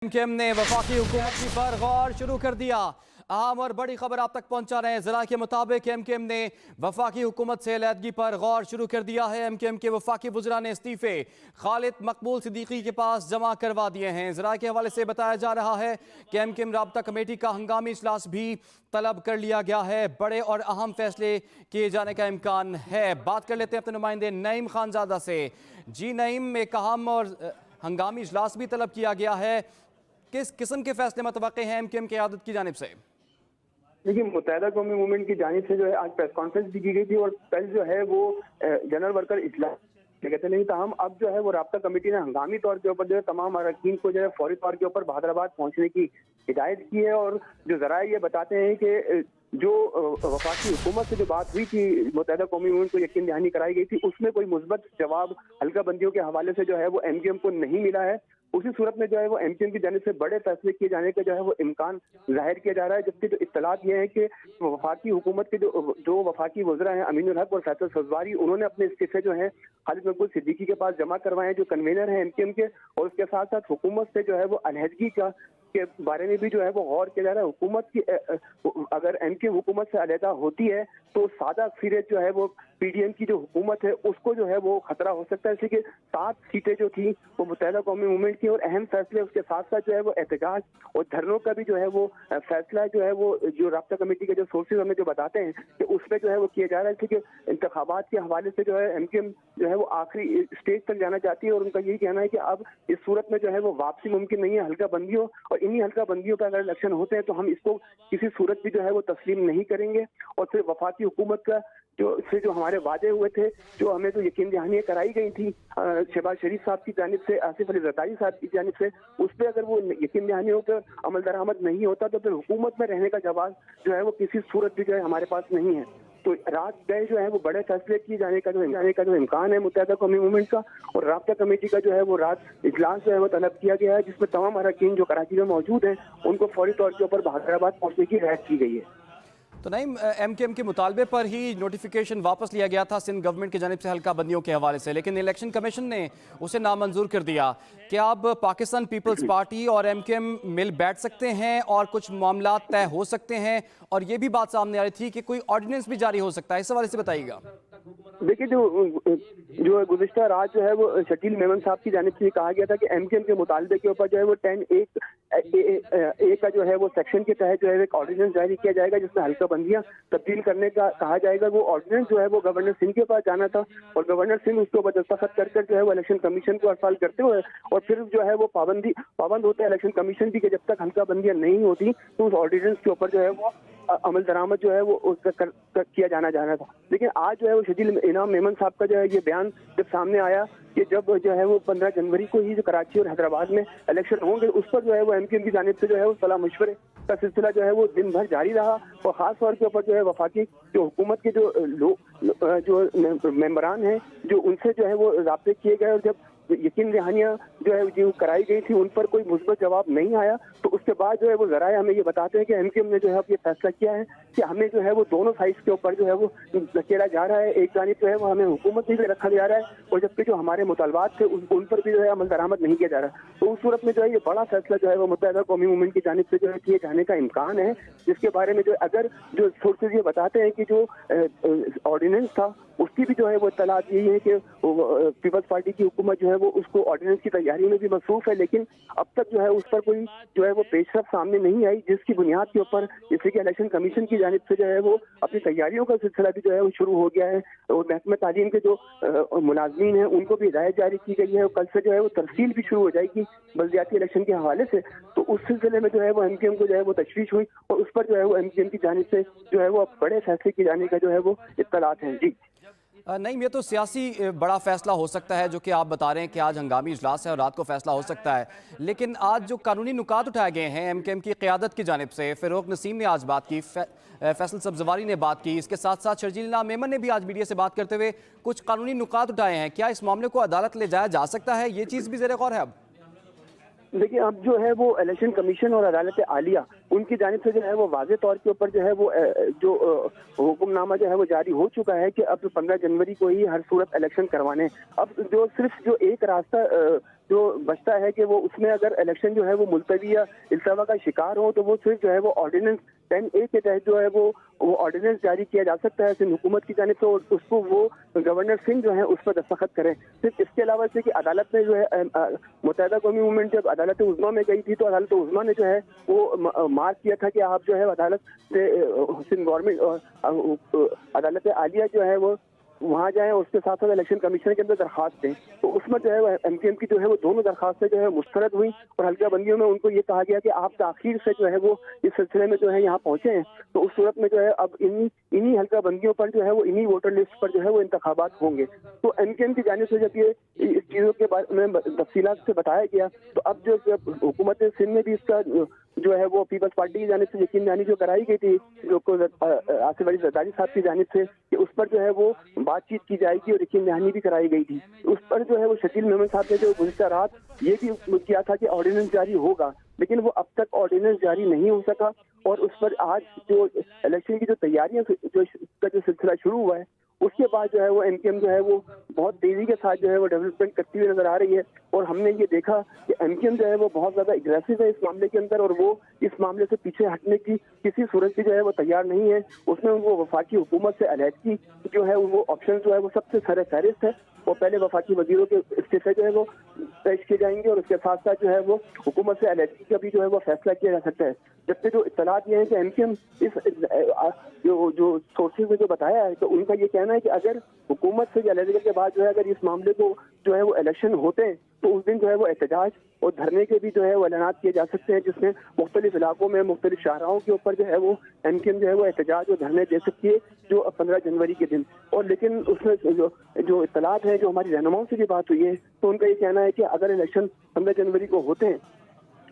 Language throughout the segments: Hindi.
एमकेएम ने वफाकी हुकूमत की पर गौर शुरू कर दिया। अहम और बड़ी खबर आप तक पहुंचा रहे हैं। जरा के मुताबिक एमकेएम ने वफाकी हुकूमत से अलहदगी पर गौर शुरू कर दिया है। एमकेएम के वफाकी वज़रा ने इस्तीफे खालिद मकबूल सिद्दीकी के पास जमा करवा दिए हैं। जरा के हवाले से बताया जा रहा है कि एमकेएम राब्ता कमेटी का हंगामी इजलास भी तलब कर लिया गया है। बड़े और अहम फैसले किए जाने का इम्कान है। बात कर लेते हैं अपने नुमाइंदे नईम खानजादा से। जी नईम, एक अहम और हंगामी इजलास भी तलब किया गया है। किस किस्म के फैसले मुतवक्के हैं एमकेएम की क़यादत की जानिब से? देखिए, मुत्तहिदा कौमी मूवमेंट की जानिब से जो है आज प्रेस कॉन्फ्रेंस भी की गई थी और कल जो है वो जनरल वर्कर इजलास कहते नहीं था। हम अब जो है वो राब्ता कमेटी ने हंगामी तौर के ऊपर जो है तमाम अरकान को जो है फौरी तौर के ऊपर बहादुराबाद पहुंचने की हिदायत की है। और जो जराए ये बताते हैं कि जो वफाकी हुकूमत से जो बात हुई थी, मुत्तहिदा कौमी मूवमेंट को यकीन दहानी कराई गई थी, उसमें कोई मुस्बत जवाब हल्का बंदियों के हवाले से जो है वो एमकेएम को नहीं मिला है। उसी सूरत में जो है वो एमकेएम की जानिब से बड़े फैसले किए जाने का जो है वो इम्कान जाहिर किया जा रहा है। जबकि जो इत्तलात ये है कि वफाकी हुकूमत के जो वफाकी वज़रा हैं अमीनुल हक और फैसल सजवारी, उन्होंने अपने इस्तीफे जो है खालिद मकबूल सिद्दीकी के पास जमा करवाए, जो कन्वीनर हैं एमकेएम के। और उसके साथ साथ हुकूमत से जो है वो अलहदगी के बारे में भी जो है वो गौर किया जा रहा है। हुकूमत की अगर एमकेएम हुकूमत से अलहदा होती है तो सादा अक्सरियत जो है वो पीडीएम की जो हुकूमत है उसको जो है वो खतरा हो सकता है। इसलिए 7 सीटें जो थी वो मुत्तहिदा कौमी मूवमेंट की और अहम फैसले उसके साथ साथ जो है वो एहतजाज और धरनों का भी जो है वो फैसला जो है वो जो राब्ता कमेटी के जो सोर्सेज हमें जो बताते हैं कि उसमें जो है वो किया जा रहा है। क्योंकि इंतखाबात के हवाले से जो है एमकेएम जो है वो आखिरी स्टेज तक जाना चाहती है और उनका यही कहना है कि अब इस सूरत में जो है वो वापसी मुमकिन नहीं है हल्का बंदियों, और इन्हीं हल्का बंदियों पर अगर इलेक्शन होते हैं तो हम इसको किसी सूरत भी जो है वो तस्लीम नहीं करेंगे। और फिर वफाकी हुकूमत का जो हमारे वादे हुए थे, जो हमें तो यकीन दहानियां कराई गई थी शहबाज शरीफ साहब की जानिब से, आसिफ अली जरदारी साहब की जानिब से, उस पर अगर वो यकीन दहानियों पर अमल दरामद नहीं होता तो फिर हुकूमत में रहने का जवाब जो है वो किसी सूरत भी जो है हमारे पास नहीं है। तो रात गए जो है वो बड़े फैसले किए जाने का जो इम्कान है मुत्तहिदा कौमी मूवमेंट का। और राब्ता कमेटी का जो है वो रात इजलास जो है वो तलब किया गया है, जिसमें तमाम अरकान जो कराची में मौजूद हैं उनको फौरी तौर के ऊपर बहादुराबाद पहुंचने की हिदायत की गई है। तो नहीं, एमकेएम के मुतालबे पर ही नोटिफिकेशन वापस लिया गया था सिंध गवर्नमेंट की जानिब से हल्का बंदियों के हवाले से, लेकिन इलेक्शन कमीशन ने उसे नामंजूर कर दिया। क्या अब पाकिस्तान पीपल्स पार्टी और एमकेएम मिल बैठ सकते हैं और कुछ मामला तय हो सकते हैं? और ये भी बात सामने आ रही थी कि कोई ऑर्डिनेंस भी जारी हो सकता है, इस हवाले से बताइएगा। देखिए, जो गुज़िश्ता रात जो है वो शकील मेमन साहब की जानिब से कहा गया था कि एमकेएम के मुतालबे के ऊपर जो है वो 10A का जो है वो सेक्शन के तहत जो है एक ऑर्डिनेंस जारी किया जाएगा जिसमें हल्का बंदियां तब्दील करने का कहा जाएगा। वो ऑर्डिनेंस जो है वो गवर्नर सिंह के पास जाना था और गवर्नर सिंह उसके ऊपर दस्तखत कर जो है वो इलेक्शन कमीशन को अरसाल करते हुए और फिर जो है वो पाबंद होते हैं इलेक्शन कमीशन भी कि जब तक हल्का बंदियां नहीं होती तो उस ऑर्डिनेंस के ऊपर जो है वो अमल दरामद जो है वो उसका किया जाना था। लेकिन आज जो है वो शकील इनाम मेमन साहब का जो है ये बयान जब सामने आया कि जब जो है वो 15 जनवरी को ही जो कराची और हैदराबाद में इलेक्शन होंगे उस पर जो है वो एमकेएम की जानिब से जो है वो सलाह मशवरे का सिलसिला जो है वो दिन भर जारी रहा। और खास तौर के ऊपर जो है वफाकी जो हुकूमत के जो मेंबरान हैं जो उनसे जो है वो राब्ते किए गए और जब यकीन दहानियां जो है जो कराई गई थी उन पर कोई मुस्बत जवाब नहीं आया तो उसके बाद जो है वो जराए हमें ये बताते हैं कि एमकेएम ने जो है ये फैसला किया है कि हमें जो है वो दोनों साइड के ऊपर जो है वो धकेला जा रहा है। एक जानिब जो है वो हमें हुकूमत में रखा जा रहा है और जबकि जो हमारे मुतालबात थे उन पर भी जो है अमल दरामद नहीं किया जा रहा। तो उस सूरत में जो है ये बड़ा फैसला जो है वो मुत्तहिदा कौमी मूवमेंट की जानिब से जो है किए जाने का इम्कान है, जिसके बारे में जो अगर जो सोर्सेज ये बताते हैं कि जो ऑर्डिनेंस था उसकी भी जो है वो इत्तलात यही है कि पीपल्स पार्टी की हुकूमत जो है वो उसको ऑर्डिनेंस की तैयारी में भी मसरूफ है, लेकिन अब तक जो है उस पर कोई जो है वो पेशरफ सामने नहीं आई, जिसकी बुनियाद के ऊपर जैसे कि इलेक्शन कमीशन की जानिब से जो है वो अपनी तैयारियों का सिलसिला भी जो है वो शुरू हो गया है। और महकमा तालीम के जो मुलाजमीन हैं उनको भी हिदायत जारी की गई है और कल से जो है वो तरसील भी शुरू हो जाएगी बल्दियाती इलेक्शन के हवाले से। तो उस सिलसिले में जो है वो एमकेएम को जो है वो तशवीश हुई और उस पर जो है वो एमकेएम की जानिब से जो है वो बड़े फैसले किए जाने का जो है वो इत्तलात हैं। जी नहीं, ये तो सियासी बड़ा फैसला हो सकता है जो कि आप बता रहे हैं कि आज हंगामी इजलास है और रात को फैसला हो सकता है, लेकिन आज जो कानूनी नुकात उठाए गए हैं एमकेएम की क़यादत की जानिब से, फ़ारूक नसीम ने आज बात की, फैसल सब्जवारी ने बात की, इसके साथ साथ शर्जील इनाम मेमन ने भी आज मीडिया से बात करते हुए कुछ कानूनी नुकात उठाए हैं। क्या इस मामले को अदालत ले जाया जा सकता है? ये चीज़ भी ज़ेर गौर है। अब देखिए, अब जो है वो इलेक्शन कमीशन और अदालत आलिया उनकी जानिब से जो है वो वाज़े तौर के ऊपर जो है वो जो हुक्मनामा जो है वो जारी हो चुका है कि अब 15 जनवरी को ही हर सूरत इलेक्शन करवाने। अब जो सिर्फ जो एक रास्ता जो बचता है कि वो उसमें अगर इलेक्शन जो है वो मुलतवी या इल्तवा का शिकार हो तो वो सिर्फ जो है वो ऑर्डिनेंस 10A के तहत जो है वो ऑर्डिनेंस जारी किया जा सकता है सिंध हुकूमत की जानिब से, और उसको वो गवर्नर सिंह जो है उस पर दस्तखत करें। सिर्फ इसके अलावा से कि अदालत में जो है मुत्तहिदा कौमी मूवमेंट जब अदालत उज़्मा में गई थी तो अदालत उज़्मा ने जो है वो मार्क किया था कि आप जो है अदालत से सिंध गवर्नमेंट अदालत आलिया जो है वो वहाँ जाएं और उसके साथ साथ इलेक्शन कमीशन के अंदर दरखास्त दें। तो उसमें जो है MKM की जो है वो दोनों दरखास्तें जो है मुस्तरद हुई और हल्का बंदियों में उनको ये कहा गया कि आप ताखीर से जो है वो इस सिलसिले में जो है यहाँ पहुंचे हैं। तो उस सूरत में जो है अब इन्हीं हल्का बंदियों पर जो है वो इन्हीं वोटर लिस्ट पर जो है वो इंतखाबात होंगे। तो MKM की जानिब से जब ये इस चीज़ों के बारे में तफसीलात से बताया गया तो अब जो हुकूमत सिंध में भी इसका जो है वो पीपल्स पार्टी की जानिब से यकीन दहानी जो कराई गई थी जो आसिफ अली जरदारी साहब की जानिब से कि उस पर जो है वो बातचीत की जाएगी और यकीन दहानी भी कराई गई थी। उस पर जो है वो शकील मेमन साहब ने जो गुज़िश्ता रात ये भी किया था कि ऑर्डिनेंस जारी होगा, लेकिन वो अब तक ऑर्डिनेंस जारी नहीं हो सका। और उस पर आज जो इलेक्शन की जो तैयारियां जो सिलसिला शुरू हुआ है उसके बाद जो है वो MKM जो है वो बहुत तेजी के साथ जो है वो डेवलपमेंट करती हुई नजर आ रही है। और हमने ये देखा कि MKM जो है वो बहुत ज्यादा एग्रेसिव है इस मामले के अंदर और वो इस मामले से पीछे हटने की किसी सूरत की जो है वो तैयार नहीं है। उसमें उनको वफाकी हुकूमत से अलहदगी जो है वो ऑप्शन जो है वो सबसे सर फहरिस्त है। वो पहले वफाकी वजीरों के इस्तीफे जो है वो पेश किए जाएंगे और उसके साथ साथ जो है वो हुकूमत से अलहदगी का भी जो है वो फैसला किया जा सकता है। जबकि जो इत्तलात ये है कि MKM इस जो सोर्सेज ने जो बताया है तो उनका ये कहना है कि अगर हुकूमत से अलहदगी के बाद जो है अगर इस मामले को जो है वो इलेक्शन होते हैं तो उस दिन जो है वो एहतजाज और धरने के भी जो है वो ऐलानात किए जा सकते हैं, जिसमें मुख्तलिफ इलाकों में मुख्तलिफ शाहराहों के ऊपर जो है वो MKM जो है वो एहतजाज और धरने दे सकती है जो 15 जनवरी के दिन। और लेकिन उसमें जो इत्तलात है जो हमारी रहनुमाओं से भी बात हुई है तो उनका ये कहना है कि अगर इलेक्शन 15 जनवरी को होते हैं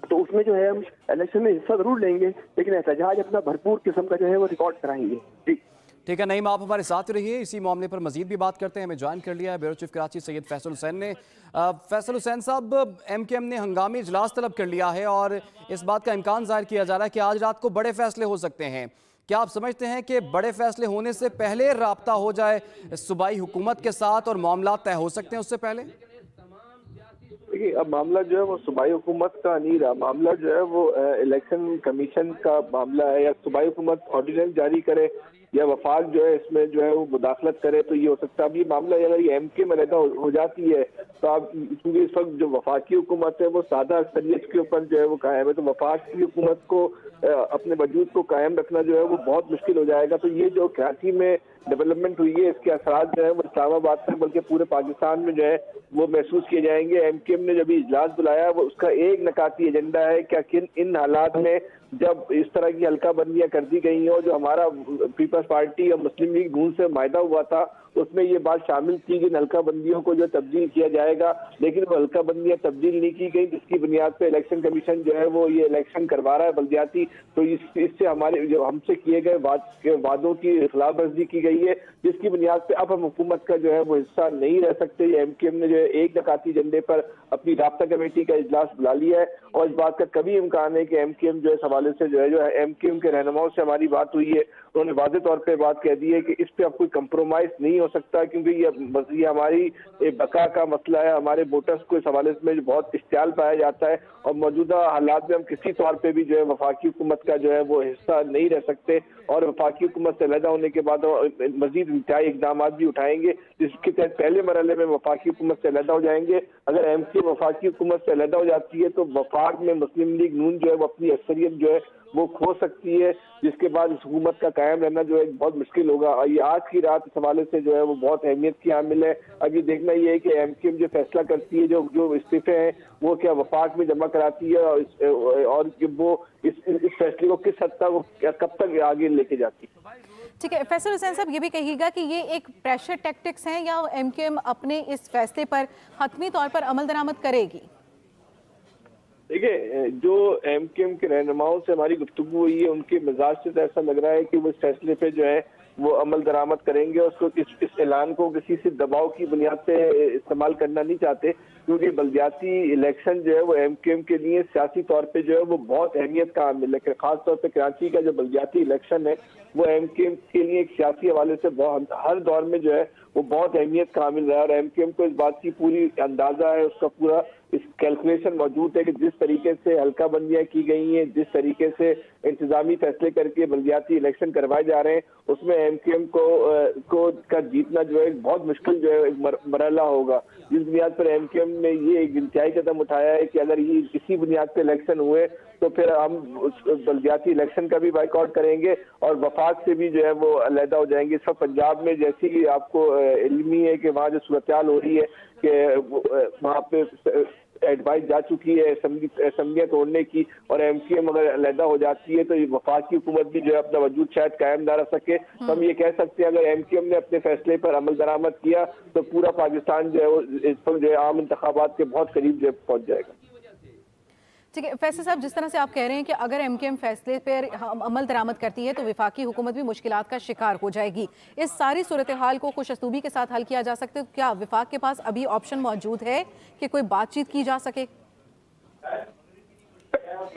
तो उसमें जो है हम इलेक्शन में हिस्सा जरूर लेंगे लेकिन एहतजाज अपना भरपूर किस्म का जो है वो रिकॉर्ड कराएंगे। जी ठीक है नईम, आप हमारे साथ रहिए, इसी मामले पर मजीद भी बात करते हैं। हमें ज्वाइन कर लिया है ब्यूरो चीफ कराची सैयद फैसल हुसैन ने। फैसल हुसैन साहब, MKM ने हंगामी इजलास तलब कर लिया है और इस बात का इम्कान जाहिर किया जा रहा है कि आज रात को बड़े फैसले हो सकते हैं। क्या आप समझते हैं कि बड़े फैसले होने से पहले राब्ता हो जाए सूबाई हुकूमत के साथ और मामला तय हो सकते हैं उससे पहले? देखिए, अब मामला जो है वो सूबाई हुकूमत का नहीं रहा, मामला जो है वो इलेक्शन कमीशन का मामला है। या सूबाई हुकूमत ऑर्डिनेंस जारी करे या वफाक जो है इसमें जो है वो मुदाखलत करे तो ये हो सकता है। अब ये मामला अगर ये MK में रहता हो जाती है तो आप क्योंकि इस वक्त जो वफाकी हुकूमत है वो सादा अक्सरियत के ऊपर जो है वो कायम है, तो वफाक की हुकूमत को अपने वजूद को कायम रखना जो है वो बहुत मुश्किल हो जाएगा। तो ये जो कराची में डेवलपमेंट हुई है इसके असरात जो है वो इस्लामाबाद तक बल्कि पूरे पाकिस्तान में जो है वो महसूस किए जाएंगे। MKM ने जब इजलास बुलाया वो उसका एक नकाती एजेंडा है क्या किन इन हालात में जब इस तरह की हल्का बंदियां कर दी गई हो, जो हमारा पीपल्स पार्टी और मुस्लिम लीग नून से मायदा हुआ था उसमें ये बात शामिल थी कि हल्का बंदियों को जो तब्दील किया जाएगा, लेकिन वो हल्का बंदियां तब्दील नहीं की गई जिसकी बुनियाद पे इलेक्शन कमीशन जो है वो ये इलेक्शन करवा रहा है बल्दियाती। तो इससे हमारे जो हमसे किए गए वादों की खिलाफवर्जी की गई है जिसकी बुनियाद पे अब हम हुकूमत का जो है वो हिस्सा नहीं रह सकते। MKM ने जो है एक नकाती एजेंडे पर अपनी राब्ता कमेटी का इजलास बुला लिया है और इस बात का कभी इम्कान है कि MKM जो है हवाले से जो है MKM के रहनुमाओं से हमारी बात हुई है, उन्होंने वाज़ेह तौर पे बात कह दी है कि इस पे अब कोई कंप्रोमाइज नहीं हो सकता क्योंकि ये हमारी बका का मसला है। हमारे वोटर्स को इस हवाले में बहुत इश्तियाल पाया जाता है और मौजूदा हालात में हम किसी तौर पे भी जो है वफाकी हुकूमत का जो है वो हिस्सा नहीं रह सकते और वफाकी हुकूमत से अलहदा होने के बाद मजीद इंतहाई इकदाम भी उठाएंगे जिसके तहत पहले मरहले में वफाकी हुकूमत से अलहदा हो जाएंगे। अगर MK वफाकी हुकूमत से अलहदा हो जाती है तो वफाक में मुस्लिम लीग नून जो है वो अपनी अक्सरियत जो है वो खो सकती है जिसके बाद इस हुकूमत का कायम रहना जो है बहुत मुश्किल होगा। और ये आज की रात इस हवाले से जो है वो बहुत अहमियत की हामिल है। अब ये देखना ये है कि MKM जो फैसला करती है जो इस्तीफे हैं वो क्या वफाक में जमा कराती है और वो इस फैसले को किस हद तक कब तक आगे लेके जाती है। ठीक है, फैसल हुसैन साहब ये भी कहिएगा कि ये एक प्रेशर टैक्टिक्स हैं या MKM अपने इस फैसले पर हतमी तौर पर अमल दरामद करेगी? देखिए, जो MKM के रहनुमाओं से हमारी गुफ्तगू हुई है उनके मिजाज से तो ऐसा लग रहा है कि वो इस फैसले पे जो है वो अमल दरामद करेंगे और उसको इस ऐलान को किसी से दबाव की बुनियाद पे इस्तेमाल करना नहीं चाहते क्योंकि बल्दियाती इलेक्शन जो है वो MKM के लिए सियासी तौर पे जो है वो बहुत अहमियत का हामिल है। खास तौर पे कराची का जो बल्दियाती इलेक्शन है वो MKM के लिए एक सियासी हवाले से हर दौर में जो है वो बहुत अहमियत का हामिल रहा है और MKM को इस बात की पूरी अंदाजा है, उसका पूरा इस कैलकुलेशन मौजूद है कि जिस तरीके से हल्का बंदियां की गई हैं, जिस तरीके से इंतजामी फैसले करके बल्दियाती इलेक्शन करवाए जा रहे हैं, उसमें एमक्यूएम को का जीतना जो है बहुत मुश्किल जो है एक मरहला होगा। जिस बुनियाद पर एमक्यूएम ने ये एक इंतहाई कदम उठाया है कि अगर ये इसी बुनियाद पर इलेक्शन हुए तो फिर हम बल्दियाती इलेक्शन का भी बाइकआउट करेंगे और वफाक से भी जो है वो अलहदा हो जाएंगे। इस वक्त पंजाब में जैसी कि आपको इल्मी है कि वहाँ जो सूरत हाल हो रही है कि वहाँ पे एडवाइस जा चुकी है असम्बलियां तोड़ने की, और एमक्यूएम अगर अलहदा हो जाती है तो ये वफाकी हुकूमत भी जो है अपना वजूद शायद कायम ना रख सके। तो हम ये कह सकते हैं अगर एमक्यूएम ने अपने फैसले पर अमल दरामद किया तो पूरा पाकिस्तान जो है वो इस पर जो है आम इंतखाबात के बहुत करीब जो है पहुंच जाएगा। ठीक है फैसल साहब, जिस तरह से आप कह रहे हैं कि अगर एमक्यूएम फैसले पर अमल दरामद करती है तो विफाकी हुकूमत भी मुश्किलात का शिकार हो जाएगी, इस सारी सूरत हाल को खुश असलूबी के साथ हल किया जा सकता है? तो क्या विफाक के पास अभी ऑप्शन मौजूद है कि कोई बातचीत की जा सके?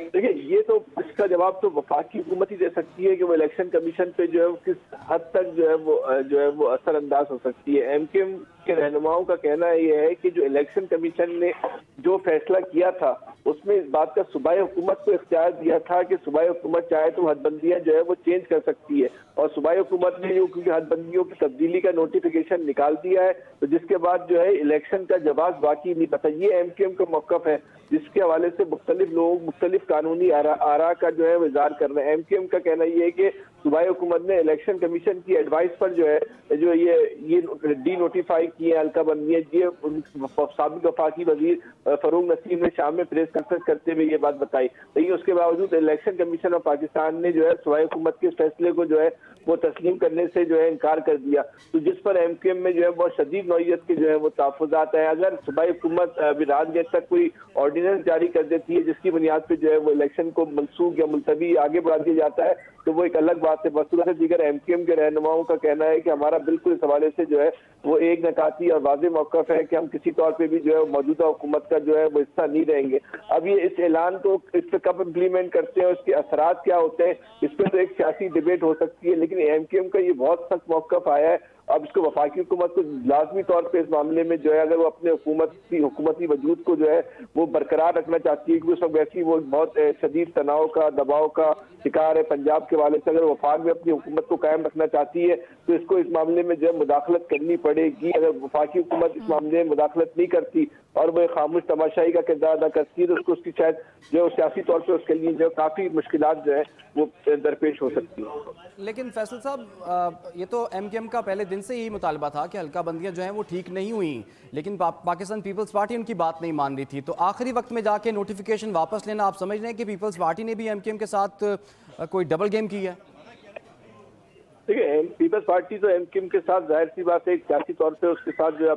देखिए, ये तो इसका जवाब तो वफाकी हुकूमत ही दे सकती है कि वो इलेक्शन कमीशन पे जो है किस हद तक जो है वो असरअंदाज हो सकती है। एमक्यूएम के रहनुमाओं का कहना ये है कि जो इलेक्शन कमीशन ने जो फैसला किया था उसमें इस बात का सूबाई हुकूमत को इख्तियार दिया था कि सूबाई हुकूमत चाहे तो हदबंदियां जो है वो चेंज कर सकती है, और सूबाई हुकूमत ने जो क्योंकि हदबंदियों की तब्दीली का नोटिफिकेशन निकाल दिया है तो जिसके बाद जो है इलेक्शन का जवाब बाकी नहीं पता। ये एमक्यूएम का मौक़िफ़ है जिसके हवाले से मुख्तलिफ लोग मुख्तलिफ कानूनी आरा का जो है वो इज़हार कर रहे हैं। एमक्यूएम का कहना ये है कि सूबाई हुकूमत ने इलेक्शन कमीशन की एडवाइस पर जो है जो ये डी नोटिफाई किए हल्का बंदियां, ये साबिक वफाकी वजीर फरूक नसीम ने शाम में प्रेस कॉन्फ्रेंस करते हुए ये बात बताई। लेकिन उसके बावजूद इलेक्शन कमीशन ऑफ पाकिस्तान ने जो है सूबाई हुकूमत के फैसले को जो है वो तस्लीम करने से जो है इनकार कर दिया, तो जिस पर एमक्यूएम में जो है बहुत शदीद नौयत के जो है वो तहफ़्फ़ुज़ात है। अगर सूबाई हुकूमत अभी रात देर तक कोई ऑर्डिनेंस जारी कर देती है जिसकी बुनियाद पर जो है वो इलेक्शन को मनसूख या मुलतवी आगे बढ़ा दिया जाता है तो वो एक अलग बात है। बसूरत दीगर एमक्यूएम के रहनुमाओं का कहना है कि हमारा बिल्कुल इस हवाले से जो है वो एक नकाती और वाज़ेह मौक़िफ़ है कि हम किसी तौर पे भी जो है मौजूदा हुकूमत का जो है वो हिस्सा नहीं रहेंगे। अब ये इस ऐलान को इस पर कब इम्प्लीमेंट करते हैं, उसके असरात क्या होते हैं, इस पर तो एक सियासी डिबेट हो सकती है, लेकिन एमक्यूएम का ये बहुत सख्त मौक़िफ़ आया है। अब इसको वफाकी हुकूमत को लाजमी तौर पे इस मामले में जो है अगर वो अपने हुकूमती वजूद को जो है वो बरकरार रखना चाहती है क्योंकि उस वक्त वैसे वो बहुत शदीद तनाव का दबाव का शिकार है पंजाब के वाले से, अगर वफाक में अपनी हुकूमत को कायम रखना चाहती है तो इसको इस मामले में जो है मुदाखलत करनी पड़ेगी। अगर वफाकी हुकूमत इस मामले में मुदाखलत नहीं करती और वो खामोश तमाशाई का किरदार अदा करती है तो उसको उसकी शायद जो सियासी तौर पर उसके लिए जो काफ़ी मुश्किलात जो है वो दरपेश हो सकती है। लेकिन फैसल साहब, ये तो एमक्यूएम का पहले दिन से यही मुतालबा था कि हल्का बंदियां जो हैं वो ठीक नहीं हुई, लेकिन पाकिस्तान पीपल्स पार्टी उनकी बात नहीं मान रही थी, तो आखिरी वक्त में जाके नोटिफिकेशन वापस लेना, आप समझ रहे हैं कि पीपल्स पार्टी ने भी एमक्यूएम के साथ कोई डबल गेम की है? देखिए, पीपल्स पार्टी तो एमक्यूएम के साथ जाहिर सी बात है सियासी तौर पर उसके साथ जो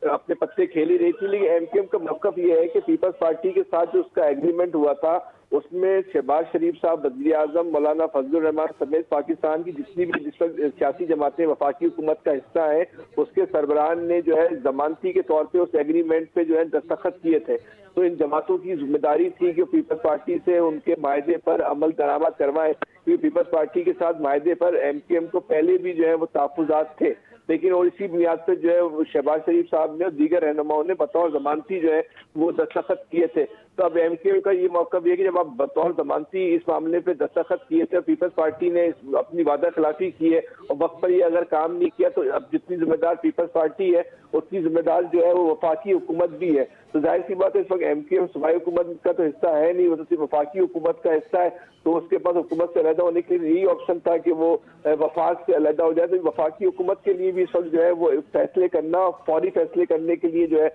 अपने पत्ते खेल ही रही थी, लेकिन एमक्यूएम का मौक़िफ़ ये है कि पीपल्स पार्टी के साथ जो उसका एग्रीमेंट हुआ था उसमें शहबाज शरीफ साहब, वज़ीर आज़म मौलाना फजलुर रहमान समेत पाकिस्तान की जितनी भी जिस वक्त सियासी जमातें वफाकी हुकूमत का हिस्सा है उसके सरबराहान ने जो है जमानती के तौर पे उस एग्रीमेंट पे जो है दस्तखत किए थे। तो इन जमातों की जिम्मेदारी थी कि पीपल्स पार्टी से उनके मायदे पर अमल दरामद करवाएं, क्योंकि पीपल्स पार्टी के साथ मायदे पर एमक्यूएम को पहले भी जो है वो तहफ़्फ़ुज़ात थे, लेकिन और इसी बुनियाद पर जो है शहबाज शरीफ साहब ने और दीगर रहनुमाओं ने बतौर जमानती जो है वो दस्तखत किए थे। तो अब एमक्यूएम का ये मौक़िफ़ है कि जब आप बतौर जमानती इस मामले पे दस्तखत किए थे, पीपल्स पार्टी ने अपनी वादा खिलाफी की है और वक्त पर ये अगर काम नहीं किया तो अब जितनी जिम्मेदार पीपल्स पार्टी है उतनी जिम्मेदार जो है वो वफाकी हुकूमत भी है। तो जाहिर सी बात है इस वक्त एमक्यूएम सूबाई हुकूमत का तो हिस्सा है नहीं, वो तो सिर्फ वफाकी हुकूमत का हिस्सा है, तो उसके पास हुकूमत से अलहदा होने के लिए यही ऑप्शन था कि वो वफाक से अलहदा हो जाए। तो वफाकी हुकूमत के लिए भी इस वक्त जो है वो फैसले करना, फौरी फैसले करने के लिए जो है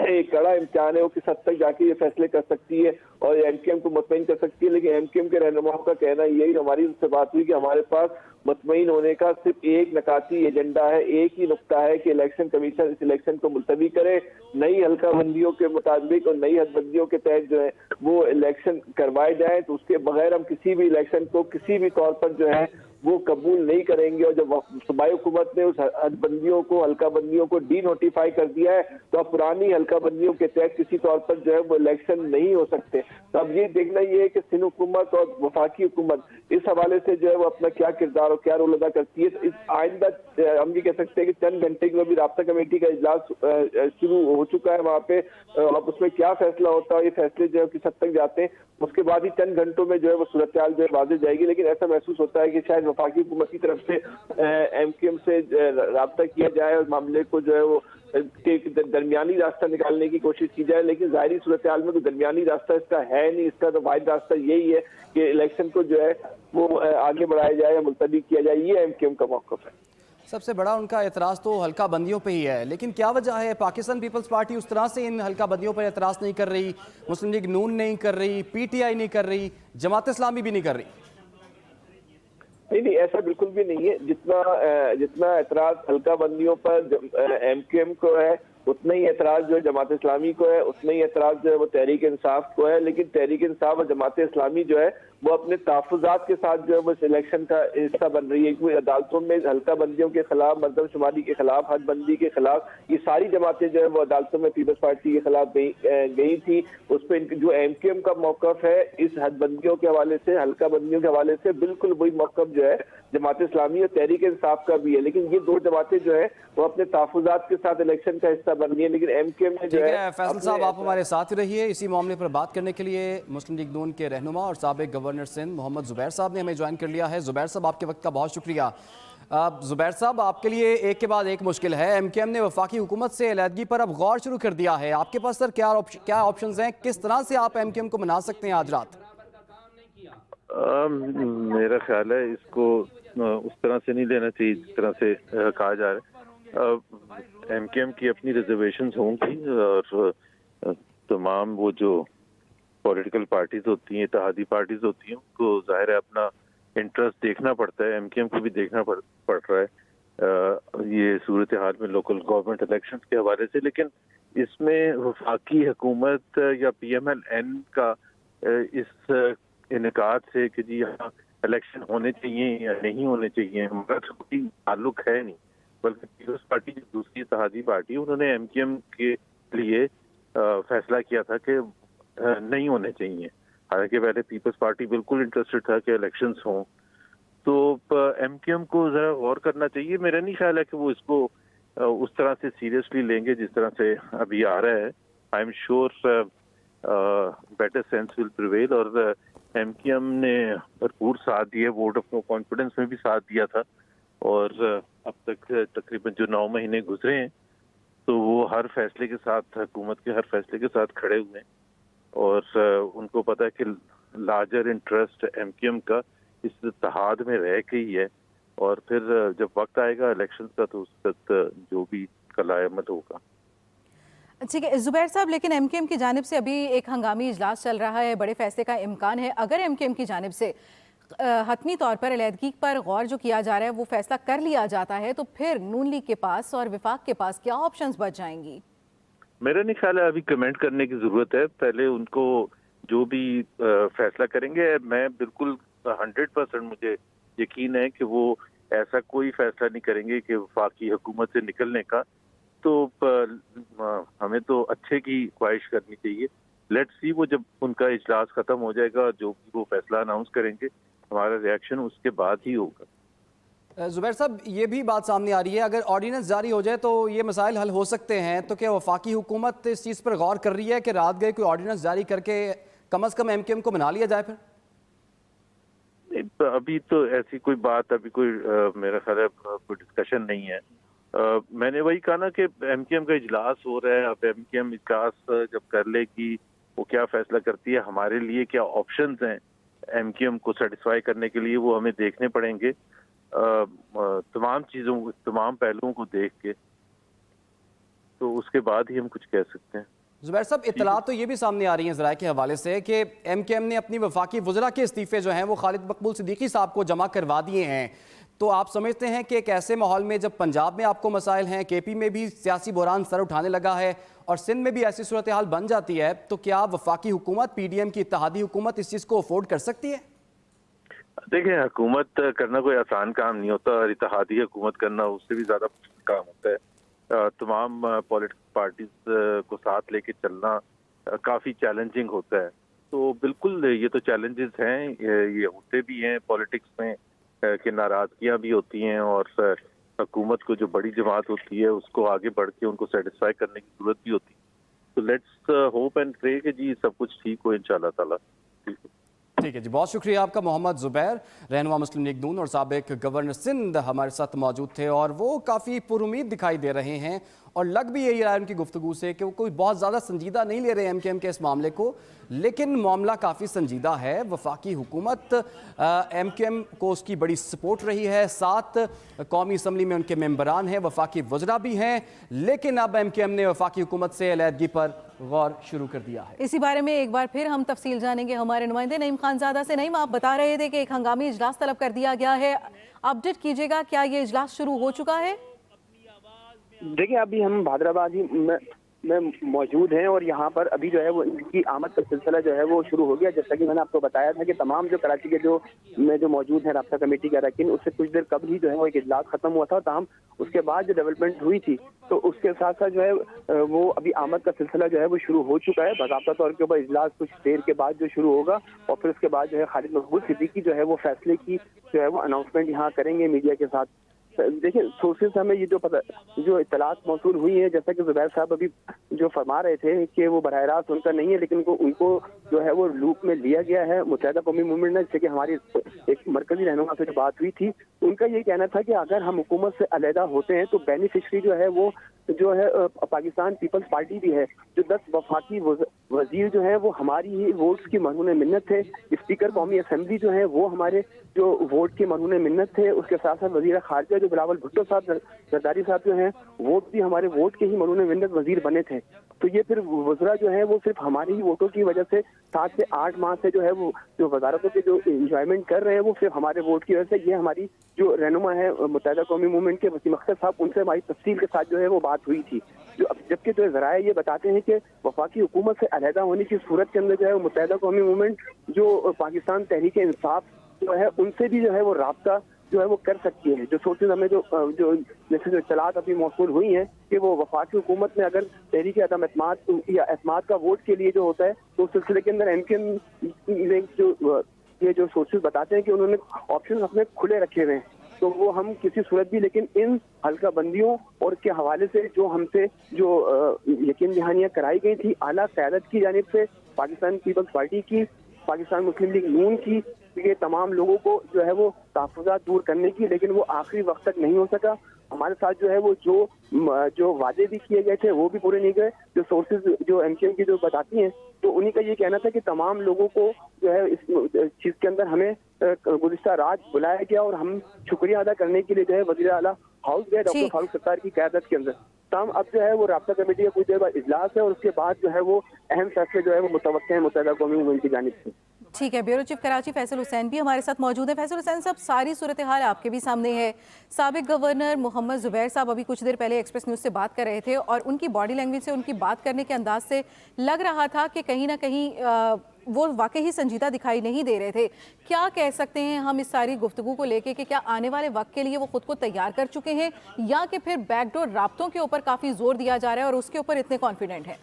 एक कड़ा इम्तिहान है, वो किस हद तक जाके ये फैसले कर सकती है और एमक्यूएम को मुतमईन कर सकती है। लेकिन एमक्यूएम के रहनुमाओं का कहना यही, हमारी उनसे बात हुई कि हमारे पास मुतमईन होने का सिर्फ एक नकाती एजेंडा है, एक ही नुक्ता है कि इलेक्शन कमीशन इस इलेक्शन को मुलतवी करे, नई हल्का बंदियों के मुताबिक और नई हदबंदियों के तहत जो है वो इलेक्शन करवाए जाए। तो उसके बगैर हम किसी भी इलेक्शन को किसी भी तौर पर जो है वो कबूल नहीं करेंगे। और जब सूबाई हुकूमत ने उस हदबंदियों को, हल्का बंदियों को डी नोटिफाई कर दिया है, तो अब पुरानी हल्का बंदियों के तहत किसी तौर पर जो है वो इलेक्शन नहीं हो सकते। तो अब ये देखना ये है कि सिंध हुकूमत और वफाकी हुकूमत इस हवाले से जो है वो अपना क्या किरदार और क्या रोल अदा करती है। तो इस आइंदा हम ये कह सकते हैं कि चंद घंटे में भी राब्ता कमेटी का इजलास शुरू हो चुका है वहाँ पे। अब उसमें क्या फैसला होता है, ये फैसले जो है किस हद तक जाते हैं, उसके बाद ही चंद घंटों में जो है वो सूरत हाल जो है वाज़ेह जाएगी। लेकिन ऐसा महसूस होता है कि शायद वफाकी हुकूमत की तरफ से MKM से राब्ता किया जाए और मामले को जो है वो दरमियानी रास्ता निकालने की कोशिश की जाए। लेकिन जाहिर सूरत हाल में तो दरमियानी रास्ता इसका है नहीं। इसका तो वाहिद रास्ता यही है कि इलेक्शन को जो है वो आगे बढ़ाया जाए या मुलतवी किया जाए। ये MKM का मौक़िफ़ है। सबसे बड़ा उनका एतराज़ तो हल्का बंदियों पे ही है, लेकिन क्या वजह है पाकिस्तान पीपल्स पार्टी उस तरह से इन हल्का बंदियों पर एतराज़ नहीं कर रही, मुस्लिम लीग नून नहीं कर रही, PTI नहीं कर रही, जमात इस्लामी भी नहीं कर रही? नहीं, ऐसा बिल्कुल भी नहीं है। जितना एतराज हल्का बंदियों पर MKM को है, उतना ही एतराज जो है जमात इस्लामी को है, उतना ही एतराज जो है वो तहरीक इंसाफ को है। लेकिन तहरीक इंसाफ और जमात इस्लामी जो है वो अपने तहफ़्फ़ुज़ात के साथ जो है वो इलेक्शन का हिस्सा बन रही है। क्योंकि अदालतों में हल्का बंदियों के खिलाफ, मरदमशुमारी के खिलाफ, हद बंदी के खिलाफ, ये सारी जमातें जो है वो अदालतों में पीपल्स पार्टी के खिलाफ गई थी। उस पर जो MKM का मौक़िफ़ है इस हद बंदियों के हवाले से, हल्का बंदियों के हवाले से, बिल्कुल वही मौक़िफ़ जो है जमात इस्लामी और तहरीक इंसाफ का भी है। लेकिन ये दो जमातें जो है वो अपने तहफ़्फ़ुज़ात के साथ इलेक्शन का हिस्सा बन रही है। लेकिन MKM में जो है फैसल साहब, आप हमारे साथ ही रहिए। इसी मामले पर बात करने के लिए मुस्लिम लीग नून के रहनुमा और साबिक गवर्नर सिंध मोहम्मद ज़ुबैर साहब ने हमें ज्वाइन कर लिया है। ज़ुबैर साहब, आपके वक्त का बहुत शुक्रिया। ज़ुबैर साहब, आपके लिए एक के बाद एक मुश्किल है। MKM ने वफाकी हुकूमत से अलहदगी पर अब गौर शुरू कर दिया है। आपके पास सर क्या ऑप्शंस हैं? किस तरह से आप MKM को मना सकते हैं आज रात? मेरा ख्याल है इसको उस तरह से नहीं लेना चाहिए जिस तरह से कहा जा रहा है। MKM की अपनी रिजर्वेशंस होंगी और तमाम वो जो पॉलिटिकल पार्टीज होती हैं, इत्तेहादी पार्टीज होती हैं, उनको जाहिर है अपना इंटरेस्ट देखना पड़ता है। MKM को भी देखना पड़ रहा है ये सूरत हाल में लोकल गवर्नमेंट इलेक्शन के हवाले से। लेकिन इसमें वफाकी हुकूमत या PMLN का इस इनकार से कि जी यहाँ इलेक्शन होने चाहिए या नहीं होने चाहिए, हमारा तो कोई ताल्लुक है नहीं। बल्कि पीपल्स पार्टी जो दूसरी इत्तेहादी पार्टी, उन्होंने MKM के लिए फैसला किया था कि नहीं होने चाहिए। हालांकि पहले पीपल्स पार्टी बिल्कुल इंटरेस्टेड था कि इलेक्शंस हों। तो MKM को जरा गौर करना चाहिए। मेरा नहीं ख्याल है कि वो इसको उस तरह से सीरियसली लेंगे जिस तरह से अभी आ रहा है। I am sure better sense will prevail. और MKM ने भरपूर साथ दिया, वोट ऑफ नो कॉन्फिडेंस में भी साथ दिया था। और अब तक तकरीबन जो 9 महीने गुजरे हैं तो वो हर फैसले के साथ, हुकूमत के हर फैसले के साथ खड़े हुए हैं। और उनको पता है कि लार्जर इंटरेस्ट MKM का इस इत्तेहाद में रह के ही है। और फिर जब वक्त आएगा इलेक्शन का तो उस वक्त जो भी कलायमत होगा। ठीक है ज़ुबैर साहब, लेकिन MKM की जानिब से अभी एक हंगामी इजलास चल रहा है, बड़े फैसले का इम्कान है। अगर MKM की जानिब से हतमी तौर पर अलहदगी पर गौर जो किया जा रहा है वो फैसला कर लिया जाता है, तो फिर नून लीग के पास और विफाक के पास क्या ऑप्शंस बच जाएंगी? मेरा नहीं ख्याल है अभी कमेंट करने की जरूरत है। पहले उनको जो भी फैसला करेंगे, मैं बिल्कुल 100% मुझे यकीन है कि वो ऐसा कोई फैसला नहीं करेंगे कि वफाकी हुकूमत से निकलने का। तो हमें तो अच्छे की ख्वाहिश करनी चाहिए। लेट्स सी, वो जब उनका इजलास खत्म हो जाएगा, जो भी वो फैसला अनाउंस करेंगे, हमारा रिएक्शन उसके बाद ही होगा। ज़ुबैर साहब, ये भी बात सामने आ रही है, अगर ऑर्डिनेंस जारी हो जाए तो ये मसाइल हल हो सकते हैं। तो क्या वफाकी हुकूमत इस चीज़ पर गौर कर रही है कि रात गए कोई ऑर्डिनेंस जारी करके कम अज़ कम MKM को मना लिया जाए? फिर अभी तो ऐसी कोई बात, अभी कोई मेरा ख्याल है कोई डिस्कशन नहीं है। मैंने वही कहा ना कि MKM का इजलास हो रहा है। अब MKM इजलास जब कर लेगी, वो क्या फैसला करती है, हमारे लिए क्या ऑप्शंस हैं MKM को सेटिस्फाई करने के लिए, वो हमें देखने पड़ेंगे। तमाम चीज़ों, तमाम पहलुओं को देख के, तो उसके बाद ही हम कुछ कह सकते हैं। ज़ुबैर साहब, इत्तला तो ये भी सामने आ रही है ज़राए के हवाले से कि MKM ने अपनी वफाकी वज़रा के इस्तीफ़े जो हैं वो खालिद मकबूल सिद्दीकी साहब को जमा करवा दिए हैं। तो आप समझते हैं कि एक ऐसे माहौल में जब पंजाब में आपको मसाइल हैं, KP में भी सियासी बहरान सर उठाने लगा है और सिंध में भी ऐसी सूरत हाल बन जाती है, तो क्या वफाकी हुकूमत, PDM की इत्तेहादी हुकूमत इस चीज़ को अफोर्ड कर सकती है? देखिए, हुकूमत करना कोई आसान काम नहीं होता और इत्तेहादी हुकूमत करना उससे भी ज्यादा काम होता है। तमाम पॉलिटिकल पार्टीज को साथ लेके चलना काफी चैलेंजिंग होता है। तो बिल्कुल ये तो चैलेंजेस हैं, ये होते भी हैं पॉलिटिक्स में कि नाराजगियां भी होती हैं और हुकूमत को जो बड़ी जमात होती है उसको आगे बढ़ के उनको सेटिस्फाई करने की जरूरत भी होती है। तो लेट्स होप एंड प्रे कि जी सब कुछ ठीक हो इंशाल्लाह ताला। ठीक है, ठीक है जी, बहुत शुक्रिया आपका। मोहम्मद जुबैर, रहनुमा मुस्लिम लीग नून और साबिक गवर्नर सिंध हमारे साथ मौजूद थे और वो काफ़ी पुरुमीद दिखाई दे रहे हैं और लग भी यही रहा है उनकी गुफ्तगू से कि वो कोई बहुत ज़्यादा संजीदा नहीं ले रहे एमकेएम के इस मामले को, लेकिन मामला काफ़ी संजीदा है। वफाकी हुकूमत एमकेएम को उसकी बड़ी सपोर्ट रही है, 7 कौमी असम्बली में उनके मेंबरान हैं, वफाकी वज़रा भी हैं, लेकिन अब एमकेएम ने वफाकी हुकूमत से अलहदगी पर गौर शुरू कर दिया है। इसी बारे में एक बार फिर हम तफसील जानेंगे हमारे नुमाइंदे नईम खानजादा से। नईम, आप बता रहे थे कि एक हंगामी इजलास तलब कर दिया गया है, अपडेट कीजिएगा, क्या ये इजलास शुरू हो चुका है? देखिए, अभी हम भादराबाद ही में मौजूद हैं और यहाँ पर अभी जो है वो इनकी आमद का सिलसिला जो है वो शुरू हो गया। जैसा कि मैंने आपको बताया था कि तमाम जो कराची के जो मौजूद हैं राब्ता कमेटी के अरकान, उससे कुछ देर कबल ही जो है वो एक इजलास खत्म हुआ था। ताहम उसके बाद जो डेवलपमेंट हुई थी तो उसके साथ साथ जो है वो अभी आमद का सिलसिला जो है वो शुरू हो चुका है। बाकायदा तौर के ऊपर इजलास कुछ देर के बाद जो शुरू होगा और फिर उसके बाद जो है खालिद मकबूल सिद्दीकी जो है वो फैसले की जो है वो अनाउंसमेंट यहाँ करेंगे मीडिया के साथ। देखिए, सोर्सेज हमें ये जो इत्तलात मौसूल हुई है, जैसा कि जुबैर साहब अभी जो फरमा रहे थे कि वो बराह रास्त उनका नहीं है, लेकिन उनको जो है वो लूप में लिया गया है मुत्तहिदा कौमी मूवमेंट ने। जैसे कि हमारी एक मरकजी रहनुमा से जो बात हुई थी, उनका ये कहना था कि अगर हम हुकूमत से अलहदा होते हैं तो बेनिफिशरी जो है वो जो है पाकिस्तान पीपल्स पार्टी भी है। जो 10 वफाकी वजीर जो है वो हमारी ही वोट्स की मरहून मिन्नत थे। स्पीकर कौमी असम्बली जो है वो हमारे जो वोट की मरहून मिन्नत थे। उसके साथ साथ वजीर खारजा जो बिलावल भुट्टो साहब जरदारी साहब जो हैं वो भी हमारे वोट के ही मरहून मिन्नत वजीर बने थे। तो ये फिर वज़रा जो है वो सिर्फ हमारे ही वोटों की वजह से 7 से 8 माह से जो है वो जो वजारतों के जो इंजॉयमेंट कर रहे हैं वो सिर्फ हमारे वोट की वजह से। ये हमारी जो रहनुमा है मुत्तहिदा कौमी मूवमेंट के वसीम अख्तर साहब, उनसे हमारी तफसील के साथ जो है वो बात हुई थी। जबकि जो ज़राए ये बताते हैं कि वफाकी हुकूमत से अलहदा होने की सूरत के अंदर जो है वो मुत्तहिदा कौमी मूवमेंट जो पाकिस्तान तहरीक इंसाफ जो है उनसे भी जो है वो राब्ता जो है वो कर सकती है। जो सोर्सेज हमें जो जैसे जो इत्तलात अभी मौसूल हुई हैं कि वो वफाकी हुकूमत में अगर तहरीक अदम एतमाद या एतमाद का वोट के लिए जो होता है तो उस सिलसिले के अंदर एमकेएम ये जो सोर्सेज बताते हैं कि उन्होंने ऑप्शन अपने खुले रखे हुए हैं। तो वो हम किसी सूरत भी, लेकिन इन हल्का बंदियों और के हवाले से जो हमसे जो यकीन दहानियाँ कराई गई थी आला क़यादत की जानिब से, पाकिस्तान पीपल्स पार्टी की, पाकिस्तान मुस्लिम लीग नून की, ये तमाम लोगों को जो है वो तहफ़्फ़ुज़ात दूर करने की, लेकिन वो आखिरी वक्त तक नहीं हो सका। हमारे साथ जो है वो जो वादे भी किए गए थे वो भी पूरे नहीं गए। जो सोर्सेज जो एमकेएम की जो बताती हैं तो उन्हीं का ये कहना था कि तमाम लोगों को जो है इस चीज़ के अंदर हमें गुज़िश्ता रात बुलाया गया और हम शुक्रिया अदा करने के लिए जो है वज़ीर आला हाउस गए डॉक्टर फारूक सत्तार की क़यादत के अंदर। तमाम अब जो है वो राब्ता कमेटी का कुछ देर बाद इजलास है और उसके बाद जो है वो अहम फैसले जो है वो मुतवक्किल हैं मुत्तहिदा कौमी मूवमेंट की जानिब से। ठीक है, ब्यूरो चीफ कराची फैसल हुसैन भी हमारे साथ मौजूद है। फैसल हुसैन साहब, सारी सूरत हाल आपके भी सामने है। साबिक गवर्नर मोहम्मद जुबैर साहब अभी कुछ देर पहले एक्सप्रेस न्यूज़ से बात कर रहे थे और उनकी बॉडी लैंग्वेज से, उनकी बात करने के अंदाज से लग रहा था कि कहीं ना कहीं वो वाकई ही संजीदा दिखाई नहीं दे रहे थे। क्या कह सकते हैं हम इस सारी गुफ्तगू को लेके कि क्या आने वाले वक्त के लिए वो खुद को तैयार कर चुके हैं या कि फिर बैकडोर राब्तों के ऊपर काफ़ी जोर दिया जा रहा है और उसके ऊपर इतने कॉन्फिडेंट हैं?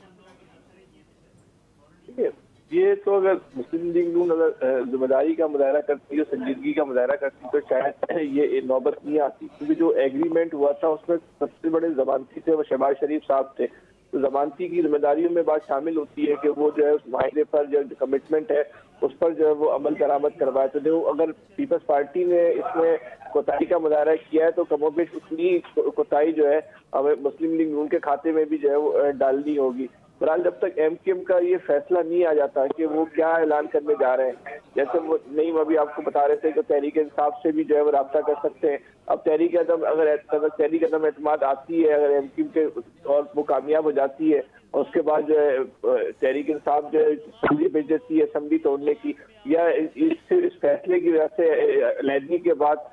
ये तो अगर मुस्लिम लीग नून अगर जिम्मेदारी का मुजाहरा करती है, संजीदगी का मुजाहरा करती तो शायद ये नौबत नहीं आती, क्योंकि जो एग्रीमेंट हुआ था उसमें सबसे बड़े जमानती थे वो शहबाज शरीफ साहब थे। तो जमानती की जिम्मेदारियों में बात शामिल होती है कि वो जो है उस माहिदे पर जो कमिटमेंट है उस पर जो है वो अमल दरामद करवाए। तो जो अगर पीपल्स पार्टी ने इसमें कोताही का मुजाहरा किया है तो कमोबेश उतनी कोताही जो है हमें मुस्लिम लीग नून के खाते में भी जो है वो डालनी होगी। बहरहाल जब तक एमकेएम का ये फैसला नहीं आ जाता कि वो क्या ऐलान करने जा रहे हैं, जैसे वो नहीं अभी आपको बता रहे थे कि तहरीक इंसाफ से भी जो है वो राब्ता कर सकते हैं। अब तहरीक अदम तहरीक अदम एतमाद आती है अगर एमकेएम के और वो कामयाब हो जाती है और उसके बाद जो है तहरीक इंसाफ जो है असम्बली भेज देती है असम्बली तोड़ने की, या इस फैसले की वजह से अलहदगी के बाद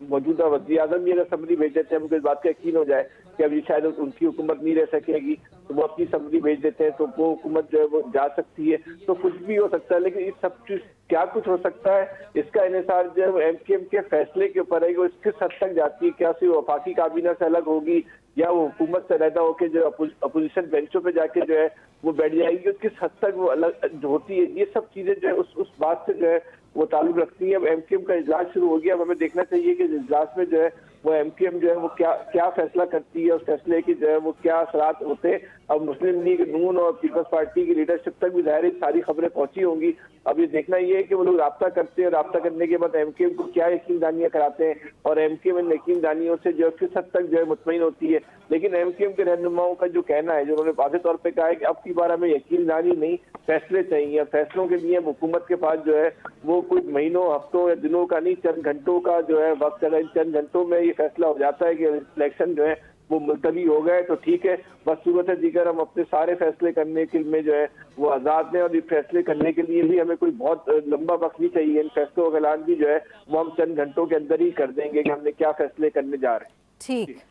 मौजूदा वज़ीर आज़म भी अगर समरी भेज देते हैं, हमको इस बात का यकीन हो जाए कि अभी शायद उनकी हुकूमत नहीं रह सकेगी, तो वो अपनी समरी भेज देते हैं, तो वो हुकूमत जो है वो जा सकती है। तो कुछ भी हो सकता है, लेकिन इस सब चीज क्या कुछ हो सकता है, इसका इन्हिसार जो है वो MKM के फैसले के ऊपर है कि वो किस हद तक जाती है। क्या सिर्फ वफाकी काबीना से अलग होगी या वो हुकूमत से रहता होकर जो अपोजिशन बेंचों पे जाके जो है वो बैठ जाएगी, किस हद तक वो अलग होती है। ये सब चीजें जो है उस बात से जो है वो ताल्लुक रखती है। अब MKM का इजलास शुरू हो गया, अब हमें देखना चाहिए कि इजलास में जो है वो MKM जो है वो क्या फैसला करती है, उस फैसले की जो है वो क्या असरात होते हैं। अब मुस्लिम लीग नून और पीपल्स पार्टी की लीडरशिप तक भी ज़ाहिर सारी खबरें पहुंची होंगी। अब ये देखना ये है कि वो लोग राब्ता करते हैं, राब्ता करने के बाद MKM को क्या यकीन दानियाँ कराते हैं और MKM इन यकीन दानियों से जो किस हद तक जो है मुतमईन होती है। लेकिन MKM के रहनुमाओं का जो कहना है, जो उन्होंने वाज़ेह तौर पर कहा है कि अब की बार हमें यकीन दानी नहीं, फैसले चाहिए। फैसलों के लिए हुकूमत के पास जो है वो कुछ महीनों, हफ्तों या दिनों का नहीं, चंद घंटों का जो है वक्त। अगर इन चंद घंटों में ये फैसला हो जाता है कि इलेक्शन जो है वो मुलतवी हो गए तो ठीक है, बस सूरत दीगर हम अपने सारे फैसले करने के में जो है वो आज़ाद हैं। और ये फैसले करने के लिए भी हमें कोई बहुत लंबा वक्त नहीं चाहिए। इन फैसलों का ऐलान भी जो है वो हम चंद घंटों के अंदर ही कर देंगे कि हमने क्या फैसले करने जा रहे हैं। ठीक।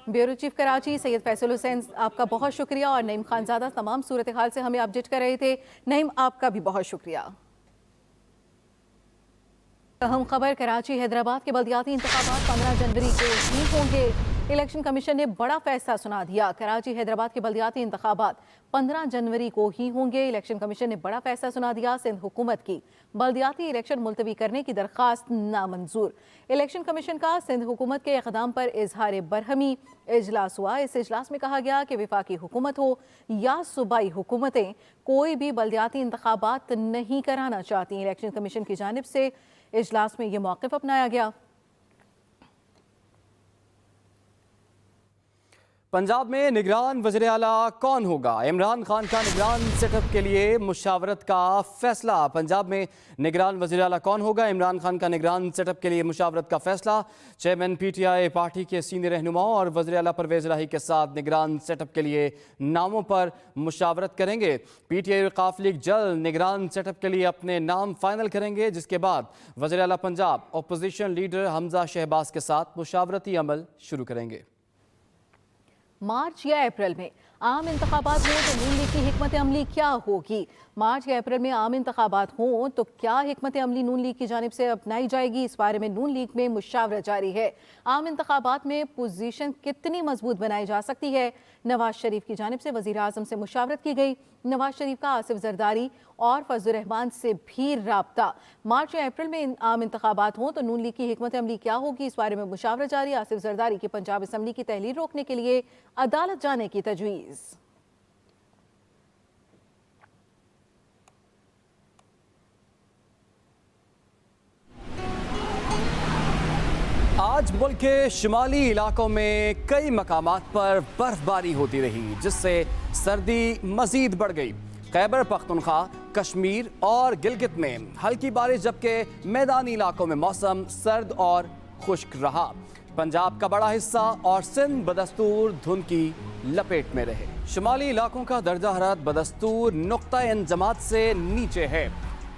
ब्यूरो चीफ कराची सैयद फैसल हुसैन, आपका बहुत शुक्रिया, और नईम खानजादा तमाम सूरत हाल से हमें अपडेट कर रहे थे। नईम, आपका भी बहुत शुक्रिया। अहम खबर, कराची हैदराबाद के बल्दियाती इंतखाबात 15 जनवरी को ही होंगे। इलेक्शन कमीशन ने बड़ा फैसला सुना दिया। कराची हैदराबाद के बल्दियाती इंतखाबात 15 जनवरी को ही होंगे। इलेक्शन कमीशन ने बड़ा फैसला सुना दिया। सिंध हुकूमत की बल्दियाती इलेक्शन मुलतवी करने की दरख्वास्त नामंजूर। इलेक्शन कमीशन का सिंध हुकूमत के इक़दाम पर इजहार बरहमी इजलास हुआ। इस इजलास में कहा गया कि वफाकी हुकूमत हो या सूबाई हुकूमतें, कोई भी बल्दियाती इंतखाबात नहीं कराना चाहती। इलेक्शन कमीशन की जानिब से इजलास में यह मौक़िफ़ अपनाया गया। पंजाब में निगरान वज़ीर आला कौन होगा? इमरान खान का निगरान सेटअप के लिए मुशावरत का फैसला। पंजाब में निगरान वज़ीर आला कौन होगा? इमरान खान का निगरान सेटअप के लिए मुशावरत का फैसला। चेयरमैन PTI पार्टी के सीनियर रहनुमाओं और वज़ीर आला परवेज़ इलाही के साथ निगरान सेटअप के लिए नामों पर मुशावरत करेंगे। PTI वक़ाफ़ लीग जल्द निगरान सेटअप के लिए अपने नाम फाइनल करेंगे, जिसके बाद वज़ीर आला पंजाब अपोजिशन लीडर हमजा शहबाज के साथ मुशावरती अमल शुरू करेंगे। मार्च या अप्रैल में आम इंतखाबात हों तो नून लीग की हिकमत अमली क्या होगी? मार्च या अप्रैल में आम इंतखाबात हों तो क्या हिकमत अमली नून लीग की जानिब से अपनाई जाएगी? इस बारे में नून लीग में मुशावरा जारी है। आम इंतखाबात में पोजीशन कितनी मजबूत बनाई जा सकती है? नवाज शरीफ की जानिब से वज़ीर आज़म से मुशावरत की गई। नवाज शरीफ का आसिफ जरदारी और फजल रहमान से भी राब्ता। मार्च या अप्रैल में आम इंतखाबात हों तो नून लीग की हिकमत अमली क्या होगी? इस बारे में मुशावरा जारी। आसिफ जरदारी की पंजाब असम्बली की तहलील रोकने के लिए अदालत जाने की तजवीज़। आज मुल्क के शुमाली इलाकों में कई मकामात पर बर्फबारी होती रही, जिससे सर्दी मजीद बढ़ गई। खैबर पख्तूनख्वा, कश्मीर और गिलगित में हल्की बारिश, जबकि मैदानी इलाकों में मौसम सर्द और खुश्क रहा। पंजाब का बड़ा हिस्सा और सिंध बदस्तूर धुंध की लपेट में रहे। शुमाली इलाकों का दर्जा हरारत बदस्तूर नुक्ता इंजमात से नीचे है।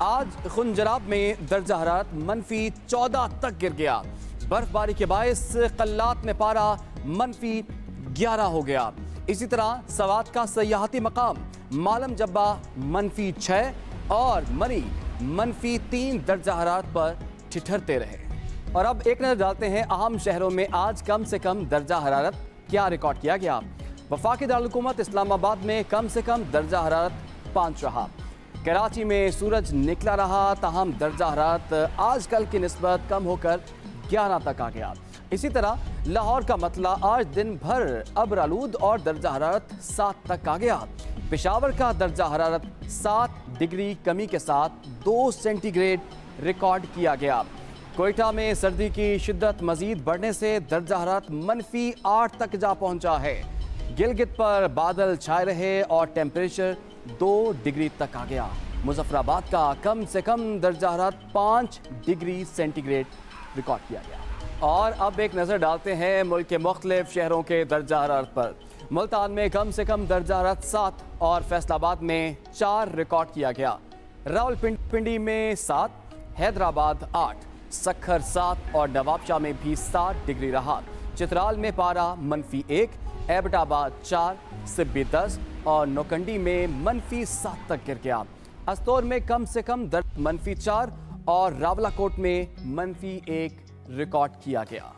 आज खुंजराब में दर्जा हरारत -14 तक गिर गया। बर्फबारी के बायस कल्लात में पारा -11 हो गया। इसी तरह सवात का सयाहती मकाम मालम जब्बा -6 और मरी -3 दर्जा हरारत पर ठिठरते रहे। और अब एक नजर डालते हैं अहम शहरों में आज कम से कम दर्जा हरारत क्या रिकॉर्ड किया गया। वफाकी दारुल हुकूमत इस्लामाबाद में कम से कम दर्जा हरारत 5 रहा। कराची में सूरज निकला रहा, ताहम दर्जा हरारत आज कल की निस्बत कम होकर 11 तक आ गया। इसी तरह लाहौर का मतला आज दिन भर अब्रालूद और दर्जा हरारत 7 तक आ गया। पेशावर का दर्जा हरारत 7 डिग्री कमी के साथ 2 सेंटीग्रेड रिकॉर्ड किया गया। कोयटा में सर्दी की शिद्दत मजीद बढ़ने से दर्जा हरारत -8 तक जा पहुंचा है। गिलगित पर बादल छाए रहे और टेम्परेचर 2 डिग्री तक आ गया। मुजफ्फराबाद का कम से कम दर्जा हरारत 5 डिग्री सेंटीग्रेड रिकॉर्ड किया गया। और अब एक नज़र डालते हैं मुल्क के मुख्तलिफ शहरों के दर्जा हरारत पर। मुल्तान में कम से कम दर्जा हरारत 7 और फैसलाबाद में 4 रिकॉर्ड किया गया। रावलपिंडी में 7, हैदराबाद 8, सखर 7 और नवाबशाह में भी 7 डिग्री रहा। चित्राल में पारा -1, एबटाबाद 4, सिब्बी 10 और नौकंडी में -7 तक गिर गया। अस्तौर में कम से कम दर्ज -4 और रावलाकोट में -1 रिकॉर्ड किया गया।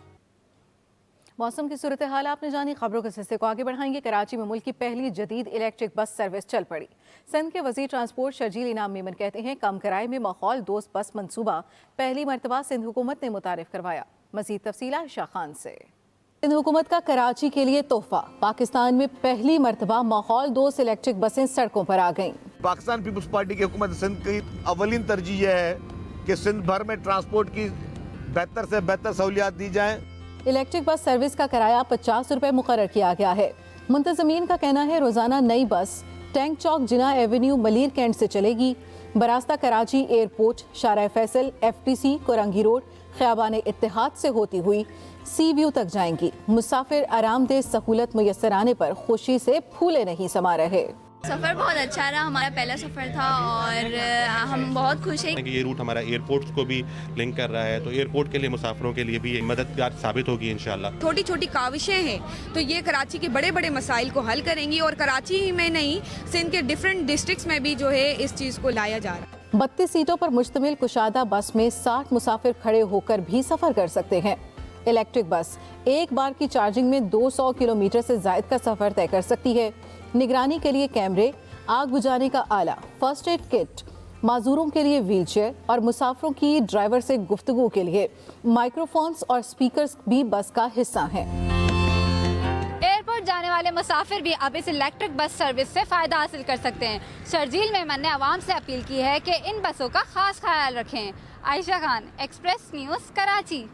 मौसम की सूरत हाल आपने जानी। खबरों के सिलसिले को आगे बढ़ाएंगे। कराची में मुल्क की पहली जदीद इलेक्ट्रिक बस सर्विस चल पड़ी। सिंध के वजीर ट्रांसपोर्ट शर्जील इनाम मेमन कहते हैं कम किराए में माहौल दोस्त बस मंसूबा पहली मरतबा सिंध हुकूमत ने मुतारिफ करवाया। मजीद तफसीलात शाह खान से। सिंध हुकूमत का कराची के लिए तोहफा। पाकिस्तान में पहली मरतबा माहौल दोस्त इलेक्ट्रिक बसें सड़कों पर आ गईं। पाकिस्तान पीपल्स पार्टी की हुकूमत सिंध की अवलिन तरजीह यह है कि सिंध भर में ट्रांसपोर्ट की बेहतर से बेहतर सहूलियात दी जाएं। इलेक्ट्रिक बस सर्विस का किराया 50 रुपए मुकर्रर किया गया है। मुंतजमीन का कहना है रोजाना नई बस टैंक चौक जिना एवेन्यू मलीर कैंट से चलेगी। बरास्ता कराची एयरपोर्ट, शारा फैसल, FTC, कोरंगी रोड, ख़ियाबान इत्तेहाद से होती हुई सी व्यू तक जाएंगी। मुसाफिर आरामदेह सहूलत मुयस्सर आने पर खुशी से फूले नहीं समा रहे। सफ़र बहुत अच्छा रहा। हमारा पहला सफ़र था और हम बहुत खुश हैं कि ये रूट हमारा एयरपोर्ट्स को भी लिंक कर रहा है, तो एयरपोर्ट के लिए मुसाफिरों के लिए भी मददगार साबित होगी इंशाल्लाह। छोटी छोटी काविशें हैं तो ये कराची के बड़े बड़े मसाइल को हल करेंगी और कराची ही में नहीं सिंध के डिफरेंट डिस्ट्रिक्ट्स में भी जो है इस चीज़ को लाया जा रहा है। 32 सीटों पर मुश्तमिल कुशादा बस में 60 मुसाफिर खड़े होकर भी सफ़र कर सकते हैं। इलेक्ट्रिक बस एक बार की चार्जिंग में 200 किलोमीटर से ज़ायद का सफ़र तय कर सकती है। निगरानी के लिए कैमरे, आग बुझाने का आला, फर्स्ट एड किट, माजूरों के लिए व्हीलचेयर और मुसाफिरों की ड्राइवर से गुफ्तगू के लिए माइक्रोफोन्स और स्पीकर्स भी बस का हिस्सा हैं। एयरपोर्ट जाने वाले मुसाफिर भी अब इस इलेक्ट्रिक बस सर्विस से फ़ायदा हासिल कर सकते हैं। शर्जील मेमन ने आवाम से अपील की है कि इन बसों का खास ख्याल रखें। Ayesha Khan, express news, Karachi.